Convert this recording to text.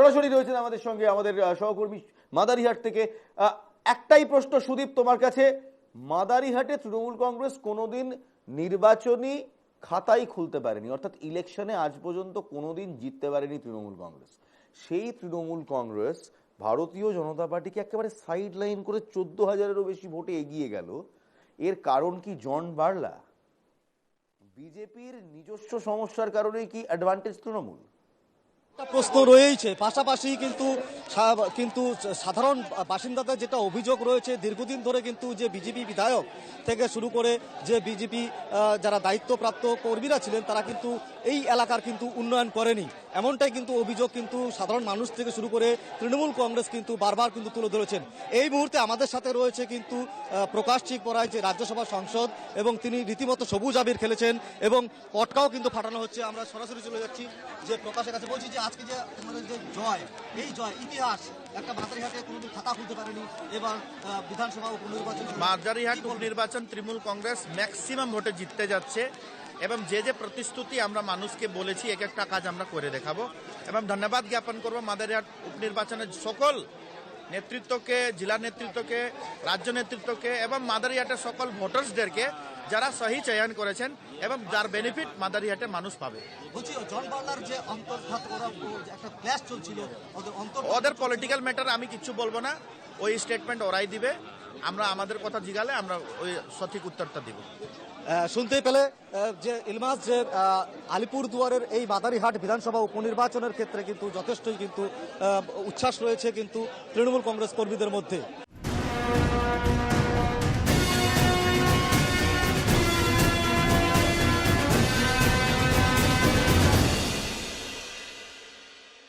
সরাসরি রয়েছেন আমাদের সঙ্গে আমাদের সহকর্মী মাদারিহাট থেকে। একটাই প্রশ্ন সুদীপ তোমার কাছে, মাদারিহাটে তৃণমূল কংগ্রেস কোনোদিন নির্বাচনী খাতাই খুলতে পারেনি, অর্থাৎ ইলেকশনে আজ পর্যন্ত কোনোদিন জিততে পারেনি তৃণমূল কংগ্রেস। সেই তৃণমূল কংগ্রেস ভারতীয় জনতা পার্টিকে একেবারে সাইড লাইন করে 14,000-এরও বেশি ভোটে এগিয়ে গেল। এর কারণ কি জন বার্লা? বিজেপির নিজস্ব সমস্যার কারণেই কি অ্যাডভান্টেজ তৃণমূল? প্রশ্ন রয়েছে। পাশাপাশি কিন্তু সাধারণ বাসিন্দাদের যেটা অভিযোগ রয়েছে, দীর্ঘদিন ধরে কিন্তু যে বিজেপি বিধায়ক থেকে শুরু করে যে বিজেপি যারা দায়িত্বপ্রাপ্ত কর্মীরা ছিলেন তারা কিন্তু এই এলাকার কিন্তু উন্নয়ন করেনি, এমনটাই কিন্তু অভিযোগ কিন্তু সাধারণ মানুষ থেকে শুরু করে তৃণমূল কংগ্রেস কিন্তু বারবার কিন্তু তুলে ধরেছেন। এই মুহূর্তে আমাদের সাথে রয়েছে কিন্তু প্রকাশ চিকপড়াই, যে রাজ্যসভা সাংসদ, এবং তিনি রীতিমতো সবুজ আবির খেলেছেন এবং পটকাও কিন্তু ফাটানো হচ্ছে। আমরা সরাসরি চলে যাচ্ছি যে প্রকাশের কাছে। বলছি যে আজকে যে তোমাদের যে জয়, এই জয় ইতিহাস, একটা মাদারিহাটে কোনোদিন খাতা খুলতে পারেনি, এবার বিধানসভা উপনির্বাচন, মাদারিহাট উপনির্বাচন তৃণমূল কংগ্রেস ম্যাক্সিমাম ভোটে জিততে যাচ্ছে এবং যে যে প্রতিশ্রুতি আমরা মানুষকে বলেছি এক একটা কাজ আমরা করে দেখাবো। এবং ধন্যবাদ জ্ঞাপন করব মাদারিহাট উপনির্বাচনের সকল নেতৃত্বকে, জেলা নেতৃত্বকে, রাজ্য নেতৃত্বকে এবং মাদারিহাটের সকল ভোটার্সদেরকে যারা সহি চয়ন করেছেন এবং যার বেনিফিট মাদারিহাটে মানুষ পাবে। বলছি জন বার্লার যে অন্তর্ঘাত করা একটা ক্ল্যাশ চলছিল, ওদের পলিটিক্যাল ম্যাটার আমি কিছু বলবো না, ওই স্টেটমেন্ট ওরাই দিবে। আমরা আমাদের কথা জিগালে আমরা ওই সঠিক উত্তরটা দিব। শুনতে পেলে যে ইলমাস, যে আলিপুরদুয়ারের এই মাদারিহাট বিধানসভা উপনির্বাচনের ক্ষেত্রে কিন্তু যথেষ্টই কিন্তু উচ্ছ্বাস রয়েছে কিন্তু তৃণমূল কংগ্রেস কর্মীদের মধ্যে।